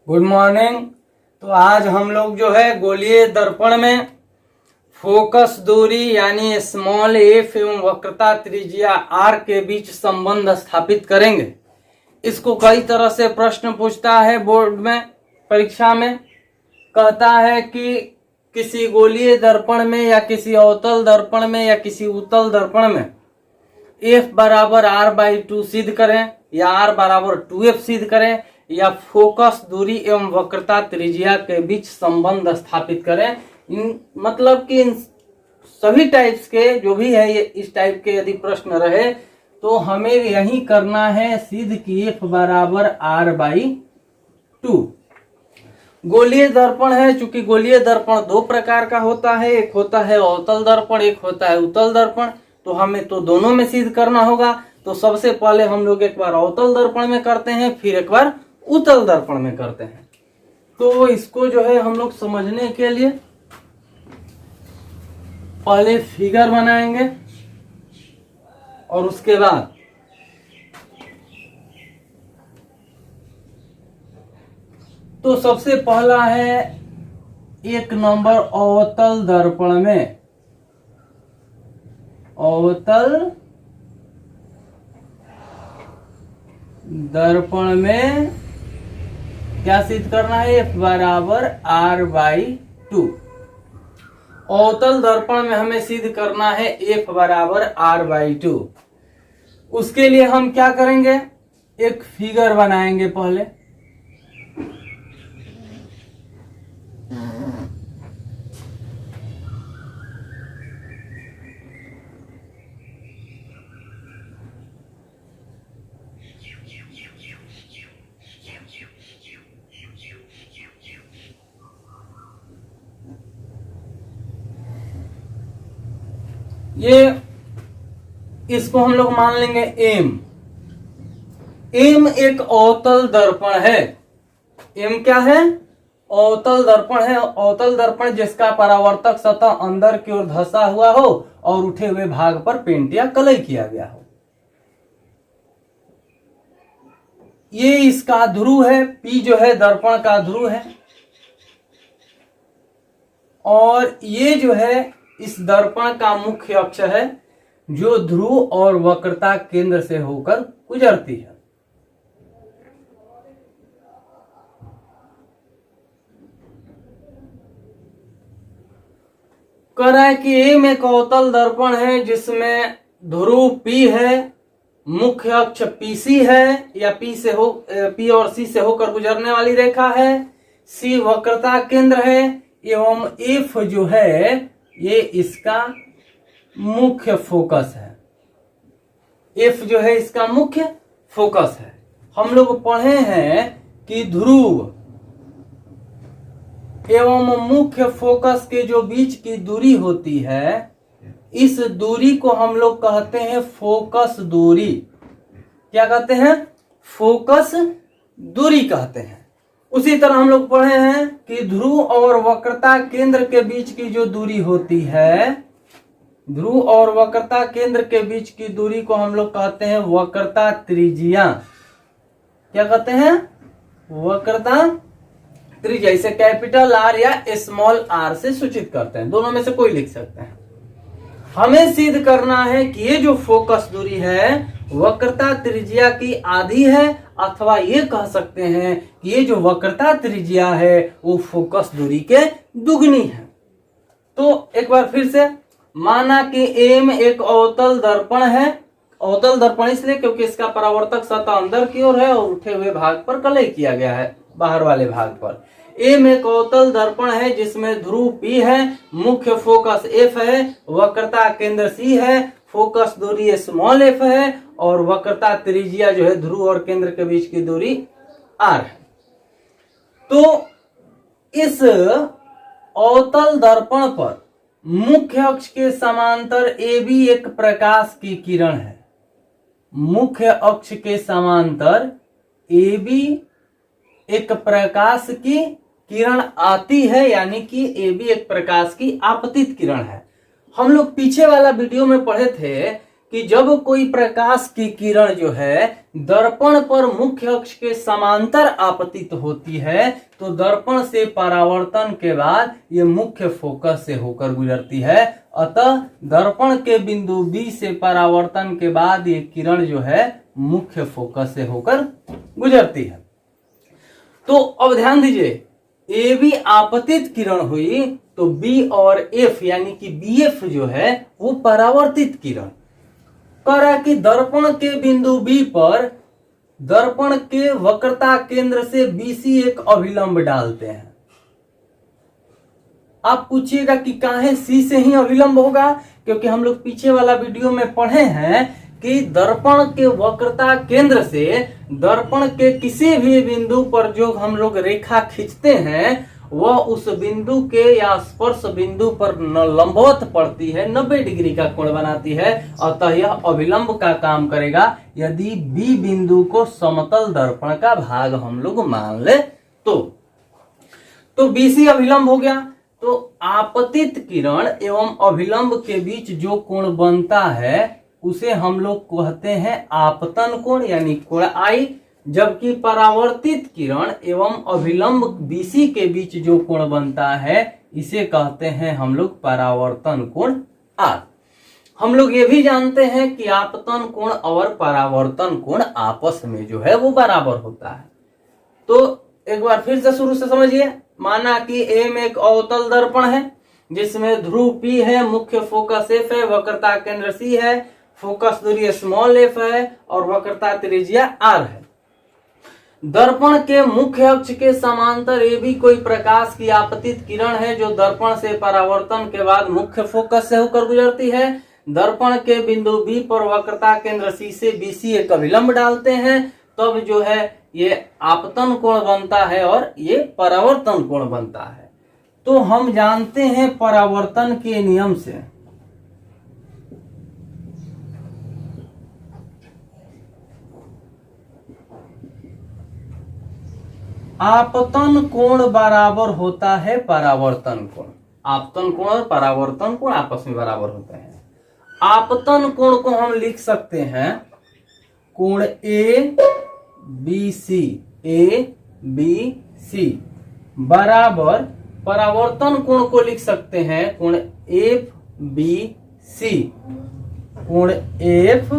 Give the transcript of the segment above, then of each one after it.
Good morning. तो आज हम लोग जो है गोलीय दर्पण में फोकस दूरी यानी स्मॉल एफ एवं वक्रता त्रिज्या आर के बीच संबंध स्थापित करेंगे। इसको कई तरह से प्रश्न पूछता है बोर्ड में, परीक्षा में। कहता है कि किसी गोलीय दर्पण में या किसी अवतल दर्पण में या किसी उत्तल दर्पण में F बराबर R/2 सिद्ध करें या R बराबर 2F सिद्ध करें या फोकस दूरी एवं वक्रता त्रिज्या के बीच संबंध स्थापित करें। मतलब कि इन सभी टाइप्स के जो भी है, ये इस टाइप के यदि प्रश्न रहे तो हमें यही करना है सिद्ध कि F बराबर R/2। गोलीय दर्पण है, चूंकि गोलीय दर्पण दो प्रकार का होता है, एक होता है अवतल दर्पण, एक होता है उत्तल दर्पण। तो हमें तो दोनों में सिद्ध करना होगा। तो सबसे पहले हम लोग एक बार अवतल दर्पण में करते हैं, फिर एक बार उत्तल दर्पण में करते हैं। तो इसको जो है हम लोग समझने के लिए पहले फिगर बनाएंगे और उसके बाद तो सबसे पहला है 1 नंबर अवतल दर्पण में। अवतल दर्पण में क्या सिद्ध करना है? F बराबर R/2। अवतल दर्पण में हमें सिद्ध करना है F बराबर R/2। उसके लिए हम क्या करेंगे? एक फिगर बनाएंगे पहले। ये इसको हम लोग मान लेंगे एम। एम एक अवतल दर्पण है। एम क्या है? अवतल दर्पण है। अवतल दर्पण जिसका परावर्तक सतह अंदर की ओर धंसा हुआ हो और उठे हुए भाग पर पेंट या कलई किया गया हो। ये इसका ध्रुव है। पी जो है दर्पण का ध्रुव है और ये जो है इस दर्पण का मुख्य अक्ष है जो ध्रुव और वक्रता केंद्र से होकर गुजरती है। कह रहा है कि एम एक अवतल दर्पण है जिसमें ध्रुव P है, मुख्य अक्ष PC है या P और C से होकर गुजरने वाली रेखा है, C वक्रता केंद्र है एवं F जो है ये इसका मुख्य फोकस है। F जो है इसका मुख्य फोकस है। हम लोग पढ़े हैं कि ध्रुव एवं मुख्य फोकस के जो बीच की दूरी होती है, इस दूरी को हम लोग कहते हैं फोकस दूरी। क्या कहते हैं? फोकस दूरी कहते हैं। उसी तरह हम लोग पढ़े हैं कि ध्रुव और वक्रता केंद्र के बीच की जो दूरी होती है, ध्रुव और वक्रता केंद्र के बीच की दूरी को हम लोग कहते हैं वक्रता त्रिज्या। क्या कहते हैं? वक्रता त्रिज्या। इसे कैपिटल R या स्मॉल r से सूचित करते हैं। दोनों में से कोई लिख सकते हैं। हमें सिद्ध करना है कि ये जो फोकस दूरी है वक्रता त्रिज्या की आधी है, अथवा ये कह सकते हैं कि ये जो वक्रता त्रिज्या है वो फोकस दूरी के दुगनी है। तो एक बार फिर से माना कि एम एक अवतल दर्पण है। अवतल दर्पण इसलिए क्योंकि इसका परावर्तक सतह अंदर की ओर है और उठे हुए भाग पर कलई किया गया है, बाहर वाले भाग पर। एम एक अवतल दर्पण है जिसमें ध्रुव P है, मुख्य फोकस F है, वक्रता केंद्र C है, फोकस दूरी स्मॉल f है और वक्रता त्रिज्या जो है ध्रुव और केंद्र के बीच की दूरी r है। तो इस अवतल दर्पण पर मुख्य अक्ष के समांतर AB एक प्रकाश की किरण है। मुख्य अक्ष के समांतर AB एक प्रकाश की किरण आती है, यानी कि AB एक प्रकाश की आपतित किरण है। हम लोग पीछे वाला वीडियो में पढ़े थे कि जब कोई प्रकाश की किरण जो है दर्पण पर मुख्य अक्ष के समांतर आपतित होती है तो दर्पण से परावर्तन के बाद ये मुख्य फोकस से होकर गुजरती है। अतः दर्पण के बिंदु बी से परावर्तन के बाद ये किरण जो है मुख्य फोकस से होकर गुजरती है। तो अब ध्यान दीजिए, ए बी आपतित किरण हुई तो बी और एफ यानी कि बी एफ जो है वो परावर्तित किरण। कह रहा है कि दर्पण के बिंदु बी पर दर्पण के वक्रता केंद्र से बीसी एक अभिलंब डालते हैं। आप पूछिएगा कि काहे सी से ही अभिलंब होगा, क्योंकि हम लोग पीछे वाला वीडियो में पढ़े हैं कि दर्पण के वक्रता केंद्र से दर्पण के किसी भी बिंदु पर जो हम लोग रेखा खींचते हैं वह उस बिंदु के या स्पर्श बिंदु पर लंबवत पड़ती है, 90 डिग्री का कोण बनाती है। अतः यह अभिलंब का काम करेगा यदि बी बिंदु को समतल दर्पण का भाग हम लोग मान ले तो बीसी अभिलंब हो गया। तो आपतित किरण एवं अभिलंब के बीच जो कोण बनता है उसे हम लोग कहते हैं आपतन कोण यानी कोण आई, जबकि परावर्तित किरण एवं अभिलंब बीसी के बीच जो कोण बनता है इसे कहते हैं हम लोग परावर्तन कोण आर। हम लोग ये भी जानते हैं कि आपतन कोण और परावर्तन कोण आपस में जो है वो बराबर होता है। तो एक बार फिर से शुरू से समझिए। माना कि एम एक अवतल दर्पण है जिसमें ध्रुव पी है, मुख्य फोकस एफ है, वक्रता केंद्र सी है, फोकस दूरी स्मॉल एफ है और वक्रता त्रिज्या आर है। दर्पण के मुख्य अक्ष के समांतर ए भी कोई प्रकाश की आपतित किरण है जो दर्पण से परावर्तन के बाद मुख्य फोकस से होकर गुजरती है। दर्पण के बिंदु बी पर वक्रता केंद्र सी से बीसी एक अभिलंब डालते हैं, तब जो है ये आपतन कोण बनता है और ये परावर्तन कोण बनता है। तो हम जानते हैं परावर्तन के नियम से आपतन कोण बराबर होता है परावर्तन कोण। आपतन कोण और परावर्तन कोण आपस में बराबर होते हैं। आपतन कोण को हम लिख सकते हैं कोण ए बी सी बराबर परावर्तन कोण को लिख सकते हैं कोण एफ बी सी, कोण एफ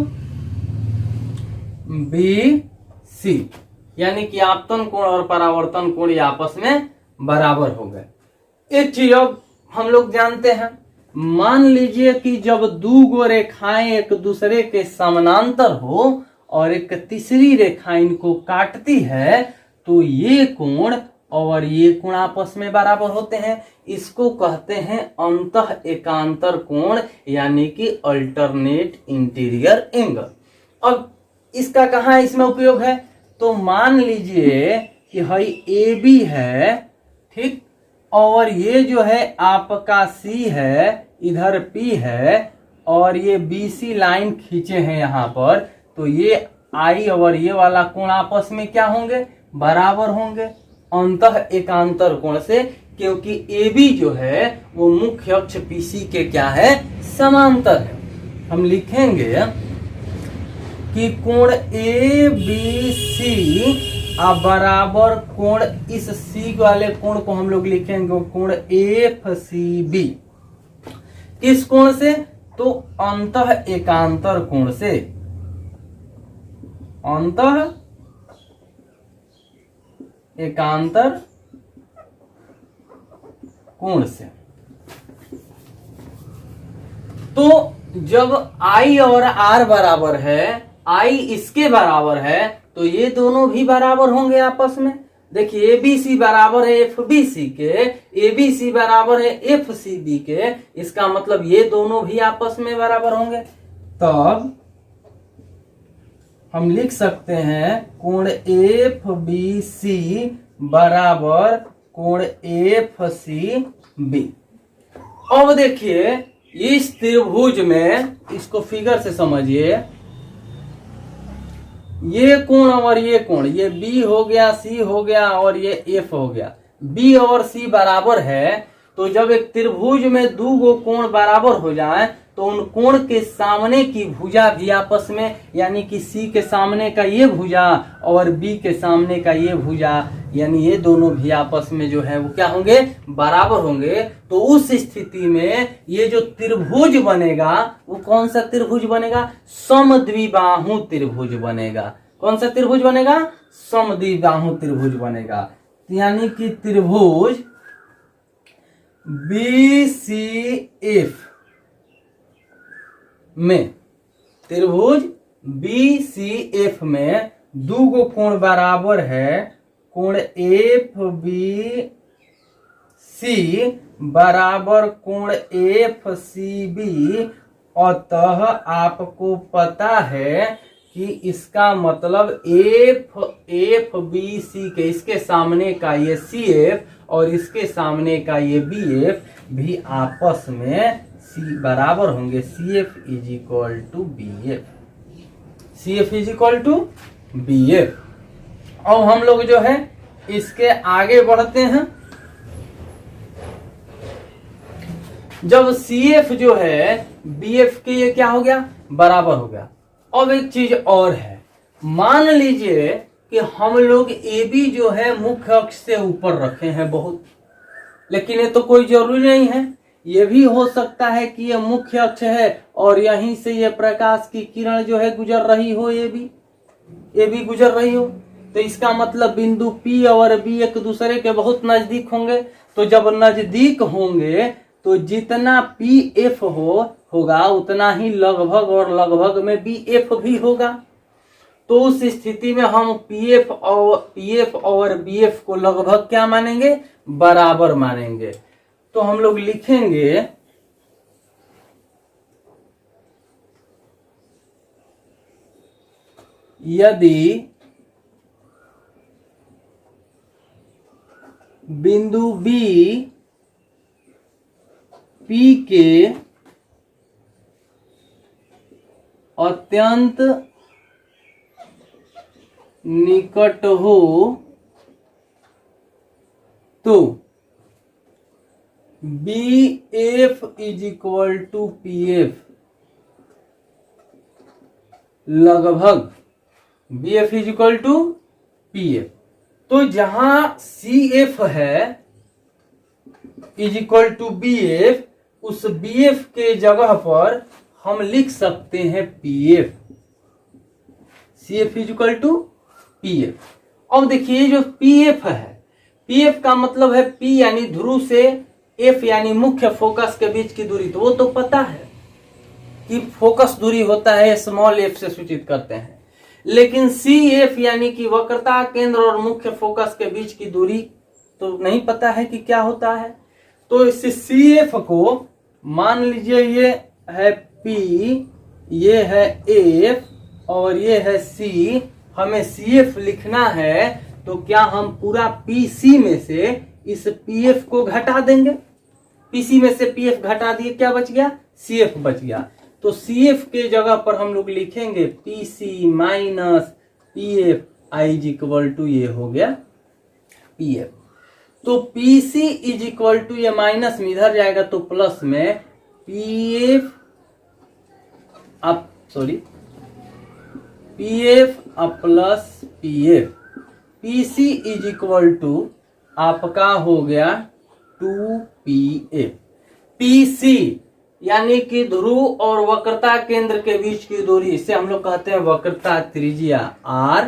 बी सी, यानी कि आपतन कोण और परावर्तन कोण ये आपस में बराबर हो गए। एक चीज अब हम लोग जानते हैं, मान लीजिए कि जब दो रेखाएं एक दूसरे के समानांतर हो और एक तीसरी रेखा इनको काटती है तो ये कोण और ये कोण आपस में बराबर होते हैं। इसको कहते हैं अंतः एकांतर कोण यानी कि अल्टरनेट इंटीरियर एंगल। अब इसका कहाँ इसमें उपयोग है, तो मान लीजिए कि हई ए बी है, ठीक, और ये जो है आपका सी है, इधर पी है और ये बी सी लाइन खींचे हैं यहाँ पर, तो ये आई और ये वाला कोण आपस में क्या होंगे, बराबर होंगे अंतः एकांतर कोण से, क्योंकि ए बी जो है वो मुख्य अक्ष पीसी के क्या है, समांतर है। हम लिखेंगे कि कोण ए बी सी बराबर कोण इस सी वाले कोण को हम लोग लिखेंगे कोण एफ सी बी। किस कोण से, तो अंतः एकांतर कोण से, अंतः एकांतर कोण से। तो जब आई और आर बराबर है, आई इसके बराबर है, तो ये दोनों भी बराबर होंगे आपस में। देखिए ए बी सी बराबर है एफ बी सी के, ए बी सी बराबर है एफ सी बी के, इसका मतलब ये दोनों भी आपस में बराबर होंगे। तब हम लिख सकते हैं कोण एफ बी सी बराबर कोण एफ सी बी। अब देखिए इस त्रिभुज में, इसको फिगर से समझिए, ये कोण और ये कोण, ये बी हो गया, सी हो गया और ये एफ हो गया। बी और सी बराबर है, तो जब एक त्रिभुज में दो कोण बराबर हो जाए तो उन कोण के सामने की भुजा भी आपस में, यानी कि सी के सामने का ये भुजा और बी के सामने का ये भुजा, यानी ये दोनों भी आपस में जो है वो क्या होंगे, बराबर होंगे। तो उस स्थिति में ये जो त्रिभुज बनेगा वो कौन सा त्रिभुज बनेगा, समद्विबाहु त्रिभुज बनेगा। कौन सा त्रिभुज बनेगा, समद्विबाहु त्रिभुज बनेगा। यानी कि त्रिभुज BCF में, त्रिभुज BCF में दो गो कोण बराबर है, कोण FBC बराबर कोण FCB। अतः आपको पता है कि इसका मतलब FBC के इसके सामने का ये CF और इसके सामने का ये BF भी आपस में C बराबर होंगे। CF is equal to BF, CF is equal to BF। और हम लोग जो है इसके आगे बढ़ते हैं। जब CF जो है BF के ये क्या हो गया, बराबर हो गया। अब एक चीज और है, मान लीजिए कि हम लोग AB जो है मुख्य अक्ष से ऊपर रखे हैं बहुत, लेकिन ये तो कोई जरूरी नहीं है। ये भी हो सकता है कि ये मुख्य अक्ष है और यहीं से ये प्रकाश की किरण जो है गुजर रही हो, AB गुजर रही हो। तो इसका मतलब बिंदु P और B एक दूसरे के बहुत नजदीक होंगे। तो जब नजदीक होंगे तो जितना PF होगा उतना ही लगभग और लगभग में BF भी होगा। तो उस स्थिति में हम PF और BF को लगभग क्या मानेंगे, बराबर मानेंगे। तो हम लोग लिखेंगे यदि बिंदु B P के अत्यंत निकट हो तो BF is equal to PF, लगभग BF is equal to PF। तो जहां CF है इज इक्वल टू BF, उस BF के जगह पर हम लिख सकते हैं PF, CF is equal to PF। अब देखिए जो PF है, PF का मतलब है P यानी ध्रुव से F यानी मुख्य फोकस के बीच की दूरी। तो वो तो पता है कि फोकस दूरी होता है स्मॉल f से सूचित करते हैं, लेकिन CF यानी कि वक्रता केंद्र और मुख्य फोकस के बीच की दूरी तो नहीं पता है कि क्या होता है। तो इस CF को मान लीजिए ये है P, ये है F और ये है C। हमें CF लिखना है तो क्या हम पूरा PC में से इस PF को घटा देंगे। PC में से PF घटा दिए, क्या बच गया, CF बच गया। तो CF के जगह पर हम लोग लिखेंगे PC minus PF is equal to ये हो गया PF। तो PC इज इक्वल टू ये माइनस में इधर जाएगा तो प्लस में PF plus PF। PC is equal to आपका हो गया 2PF। PC यानी कि ध्रुव और वक्रता केंद्र के बीच की दूरी, इसे हम लोग कहते हैं वक्रता त्रिज्या R।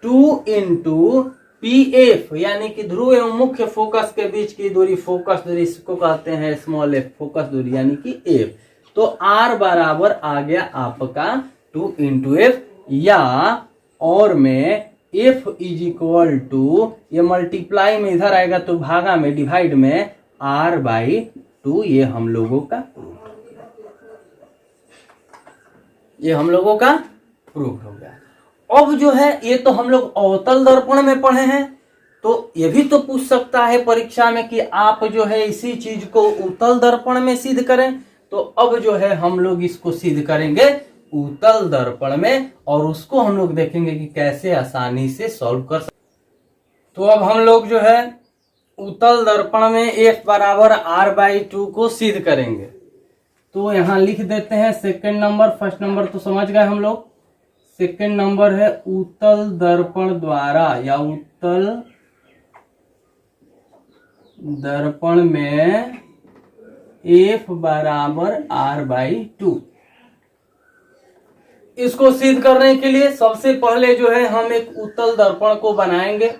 2 इंटू PF यानी कि ध्रुव एवं मुख्य फोकस के बीच की दूरी, फोकस दूरी इसको कहते हैं स्मॉल f, फोकस दूरी यानी कि F। तो R बराबर आ गया आपका 2 इंटू F, या और में F इज इक्वल टू ये मल्टीप्लाई में इधर आएगा तो भागा में डिवाइड में R/2। ये हम लोगों का प्रूफ हो गया। अब जो है ये तो हम लोग अवतल दर्पण में पढ़े हैं, तो ये भी तो पूछ सकता है परीक्षा में कि आप जो है इसी चीज को उत्तल दर्पण में सिद्ध करें। तो अब जो है हम लोग इसको सिद्ध करेंगे उत्तल दर्पण में, और उसको हम लोग देखेंगे कि कैसे आसानी से सॉल्व कर सकते। तो अब हम लोग जो है उत्तल दर्पण में F बराबर R/2 को सिद्ध करेंगे। तो यहाँ लिख देते हैं सेकंड नंबर, फर्स्ट नंबर तो समझ गए हम लोग। सेकंड नंबर है उत्तल दर्पण द्वारा या उत्तल दर्पण में F बराबर R/2। इसको सिद्ध करने के लिए सबसे पहले जो है हम एक उत्तल दर्पण को बनाएंगे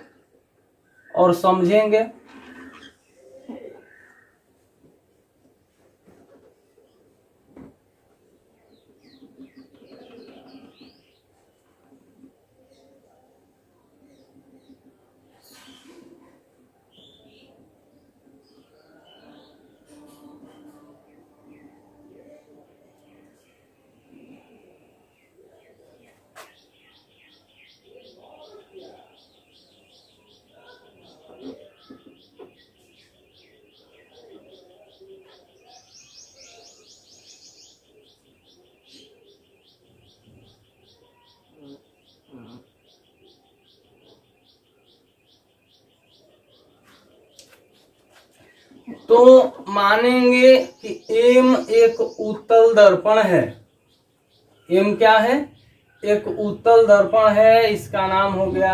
और समझेंगे। तो मानेंगे कि एम एक उत्तल दर्पण है। एम क्या है? एक उत्तल दर्पण है। इसका नाम हो गया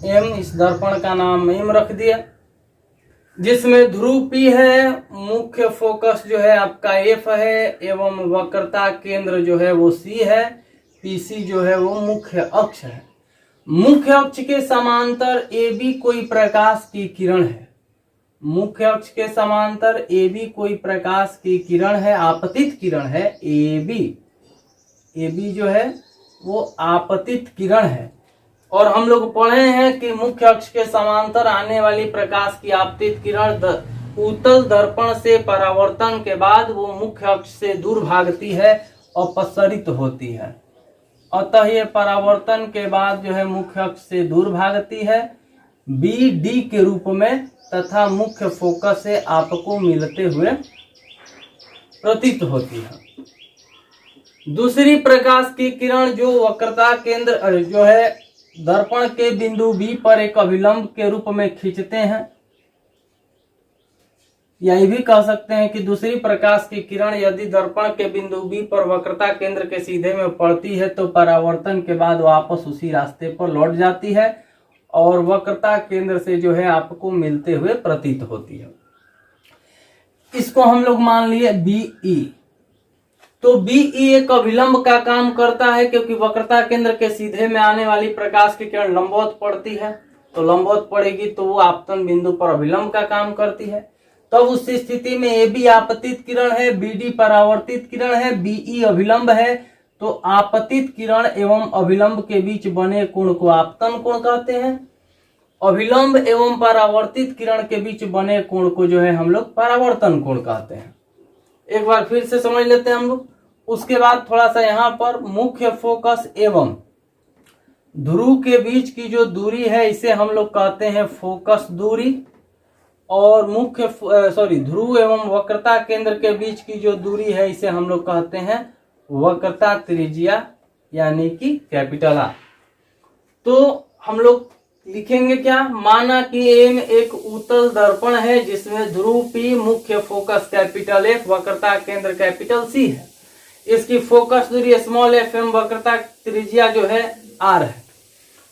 एम, इस दर्पण का नाम एम रख दिया, जिसमें ध्रुव पी है, मुख्य फोकस जो है आपका एफ है एवं वक्रता केंद्र जो है वो सी है, पीसी जो है वो मुख्य अक्ष है। मुख्य अक्ष के समांतर ए बी कोई प्रकाश की किरण है। मुख्य अक्ष के समांतर ए बी कोई प्रकाश की किरण है, आपतित किरण है। ए बी जो है वो आपतित किरण है। और हम लोग पढ़े हैं कि मुख्य अक्ष के समांतर आने वाली प्रकाश की आपतित किरण उत्तल दर्पण से परावर्तन के बाद वो मुख्य अक्ष से दूर भागती है, अपसरित होती है। अतः ये परावर्तन के बाद जो है मुख्य अक्ष से दूर भागती है बी डी के रूप में, तथा मुख्य फोकस से आपको मिलते हुए प्रतीत होती है। दूसरी प्रकाश की किरण जो वक्रता केंद्र जो है दर्पण के बिंदु बी पर एक अभिलंब के रूप में खींचते हैं, यही भी कह सकते हैं कि दूसरी प्रकाश की किरण यदि दर्पण के बिंदु बी पर वक्रता केंद्र के सीधे में पड़ती है तो परावर्तन के बाद वापस उसी रास्ते पर लौट जाती है और वक्रता केंद्र से जो है आपको मिलते हुए प्रतीत होती है। इसको हम लोग मान लिए बीई। तो बीई एक अभिलंब का काम करता है, क्योंकि वक्रता केंद्र के सीधे में आने वाली प्रकाश की किरण लंबवत पड़ती है, तो लंबवत पड़ेगी तो वो आपतन बिंदु पर अभिलंब का काम करती है। तब उस स्थिति में ए बी आपतित किरण है, बी डी परावर्तित किरण है, बीई अभिलंब है। तो आपतित किरण एवं अभिलंब के बीच बने कोण को आपतन कोण कहते हैं। अभिलंब एवं परावर्तित किरण के बीच बने कोण को जो है हम लोग परावर्तन कोण कहते हैं। एक बार फिर से समझ लेते हैं हम लोग। उसके बाद थोड़ा सा यहाँ पर मुख्य फोकस एवं ध्रुव के बीच की जो दूरी है इसे हम लोग कहते हैं फोकस दूरी, और ध्रुव एवं वक्रता केंद्र के बीच की जो दूरी है इसे हम लोग कहते हैं वक्रता त्रिज्या, यानी कि कैपिटल आर। तो हम लोग लिखेंगे क्या? माना कि एम एक उत्तल दर्पण है जिसमें ध्रुव पी, मुख्य फोकस कैपिटल एफ, वक्रता केंद्र कैपिटल सी है। इसकी फोकस दूरी स्मॉल एफ एम, वक्रता त्रिज्या जो है आर है।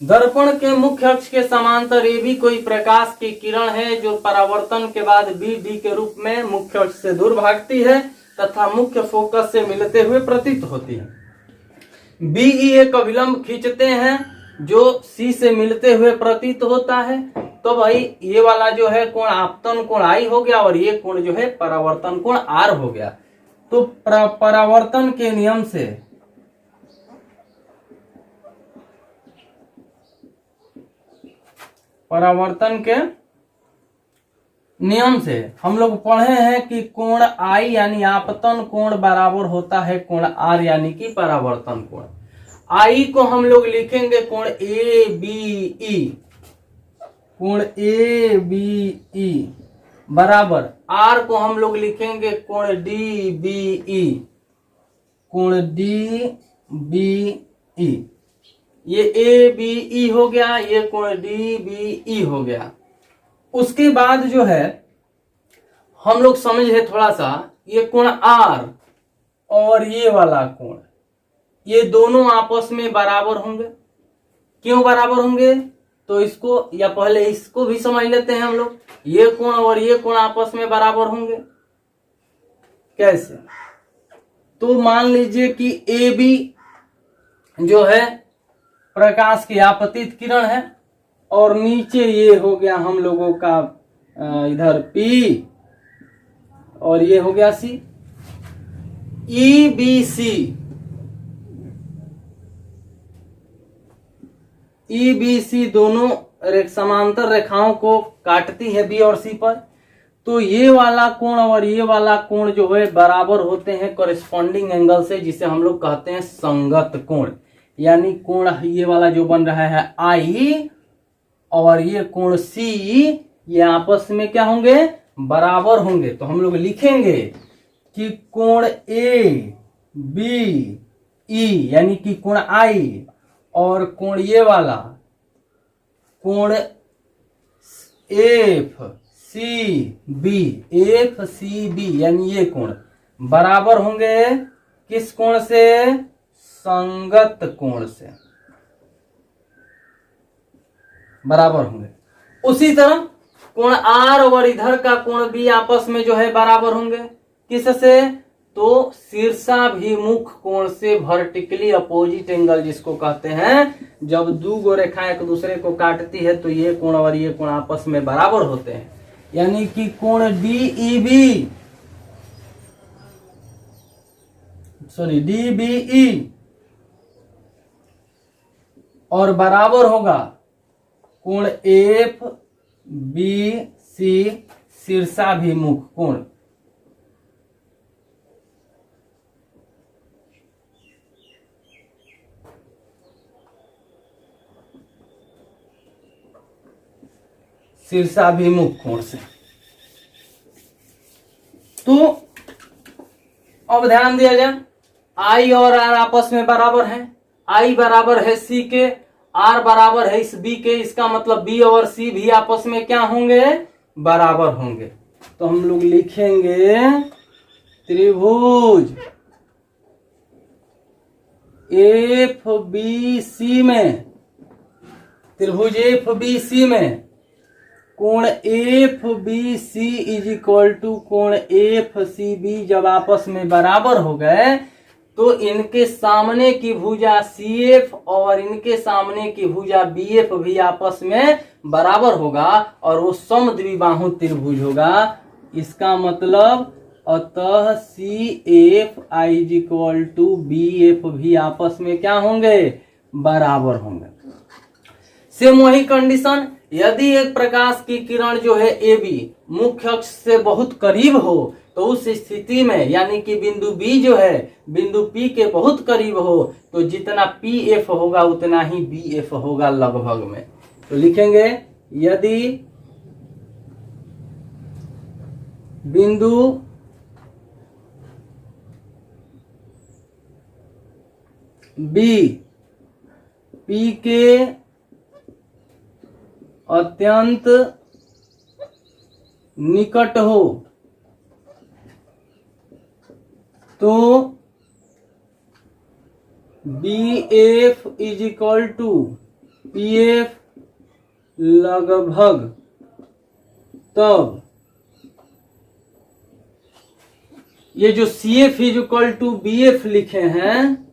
दर्पण के मुख्य अक्ष के समांतर ए बी कोई प्रकाश की किरण है जो परावर्तन के बाद बी डी के रूप में मुख्य अक्ष से दूर भागती है तथा मुख्य फोकस से मिलते हुए प्रतीत होती है। बीई एक अभिलंब खींचते हैं जो सी से मिलते हुए प्रतीत होता है। तो भाई ये वाला जो है कोण आपतन कोण आई हो गया और ये कोण जो है परावर्तन कोण आर हो गया। तो परावर्तन के नियम से हम लोग पढ़े हैं कि कोण आई यानी आपतन कोण बराबर होता है कोण आर यानी कि परावर्तन कोण। आई को हम लोग लिखेंगे कोण ए बी ई, कोण ए बी ई बराबर आर को हम लोग लिखेंगे कोण डी बी ई, कोण डी बी ई। ये ए बी ई हो गया, ये कोण डी बी ई हो गया। उसके बाद जो है हम लोग समझे थोड़ा सा ये कोण आर, और ये वाला कोण, ये दोनों आपस में बराबर होंगे। क्यों बराबर होंगे? तो इसको या पहले इसको भी समझ लेते हैं हम लोग। ये कोण और ये कोण आपस में बराबर होंगे कैसे? तो मान लीजिए कि ए बी जो है प्रकाश की आपतित किरण है, और नीचे ये हो गया हम लोगों का इधर P, और ये हो गया C। EBC दोनों समांतर रेखाओं को काटती है B और C पर। तो ये वाला कोण और ये वाला कोण जो है बराबर होते हैं कॉरेस्पॉन्डिंग एंगल से, जिसे हम लोग कहते हैं संगत कोण। यानी कोण ये वाला जो बन रहा है I और ये कोण C, ये आपस में क्या होंगे? बराबर होंगे। तो हम लोग लिखेंगे कि कोण ABE यानी कि कोण I और कोण ये वाला कोण FCB यानी ये कोण बराबर होंगे किस कोण से? संगत कोण से बराबर होंगे। उसी तरह कोण R और इधर का कोण B आपस में जो है बराबर होंगे किससे? तो शीर्षाभिमुख कोण से, वर्टिकली अपोजिट एंगल जिसको कहते हैं। जब दो गो रेखाएं एक दूसरे को काटती है तो ये कोण और ये कोण आपस में बराबर होते हैं। यानी कि कोण DBE और बराबर होगा कोण FBC शीर्षाभिमुख कोण। शीर्षाभिमुख कोण से। तो अब ध्यान दिया जाए, I और R आपस में बराबर है। I बराबर है C के, R बराबर है इस B के। इसका मतलब B और C भी आपस में क्या होंगे? बराबर होंगे। तो हम लोग लिखेंगे त्रिभुज FBC में, त्रिभुज FBC में कोण FBC इज इक्वल टू कोण FCB जब आपस में बराबर हो गए तो इनके सामने की भुजा CF और इनके सामने की भुजा BF भी आपस में बराबर होगा और वो समद्विबाहु त्रिभुज होगा। इसका मतलब अतः CF is equal to BF भी आपस में क्या होंगे? बराबर होंगे। सेम वही कंडीशन, यदि एक प्रकाश की किरण जो है AB मुख्य अक्ष से बहुत करीब हो तो उस स्थिति में, यानी कि बिंदु B जो है बिंदु P के बहुत करीब हो, तो जितना PF होगा उतना ही BF होगा लगभग में। तो लिखेंगे यदि बिंदु B P के अत्यंत निकट हो तो BF is equal to PF लगभग, तब ये जो CF is equal to BF लिखे हैं,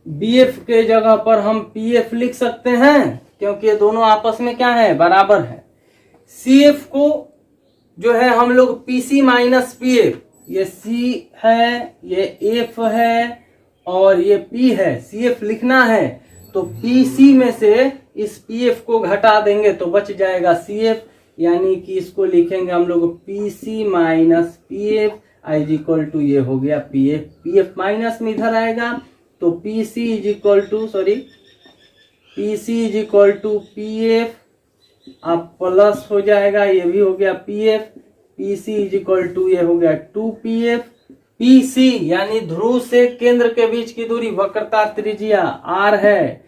BF के जगह पर हम PF लिख सकते हैं क्योंकि ये दोनों आपस में क्या है? बराबर है। CF को जो है हम लोग PC माइनस PF, ये C है, ये F है और ये P है, CF लिखना है तो PC में से इस PF को घटा देंगे तो बच जाएगा CF, यानी कि इसको लिखेंगे हम लोग PC minus PF is equal to ये हो गया PF। PF माइनस में इधर आएगा तो PC is equal to PF अब प्लस हो जाएगा, ये भी हो गया PF। PC is equal to ये हो गया 2PF। PC यानी ध्रुव से केंद्र के बीच की दूरी, वक्रता त्रिज्या R है,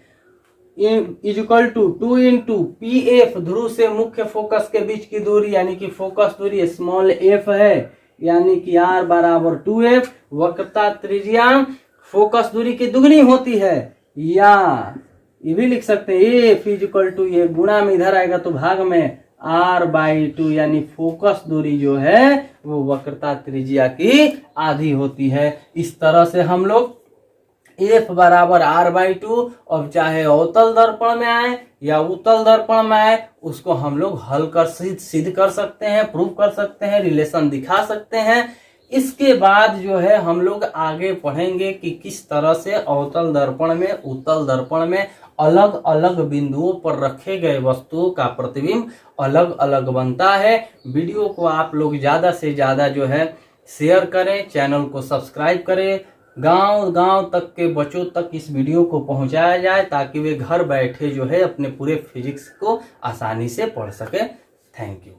is equal to 2 into PF ध्रुव से मुख्य फोकस के बीच की दूरी यानी कि फोकस दूरी स्मॉल f है, यानी कि r बराबर 2f, वक्रता त्रिज्या फोकस दूरी की दुगनी होती है, या ये भी लिख सकते हैं f इक्वल टू, ये गुणा में इधर आएगा तो भाग में r/2, यानी फोकस दूरी जो है वो वक्रता त्रिज्या की आधी होती है। इस तरह से हम लोग f बराबर r/2, अब चाहे अवतल दर्पण में आए या उत्तल दर्पण में आए, उसको हम लोग हल कर सिद्ध कर सकते हैं, प्रूव कर सकते हैं, रिलेशन दिखा सकते हैं। इसके बाद जो है हम लोग आगे पढ़ेंगे कि किस तरह से अवतल दर्पण में, उत्तल दर्पण में अलग अलग बिंदुओं पर रखे गए वस्तुओं का प्रतिबिंब अलग अलग बनता है। वीडियो को आप लोग ज्यादा से ज्यादा जो है शेयर करें, चैनल को सब्सक्राइब करें, गांव तक के बच्चों तक इस वीडियो को पहुंचाया जाए ताकि वे घर बैठे जो है अपने पूरे फिजिक्स को आसानी से पढ़ सके। Thank you.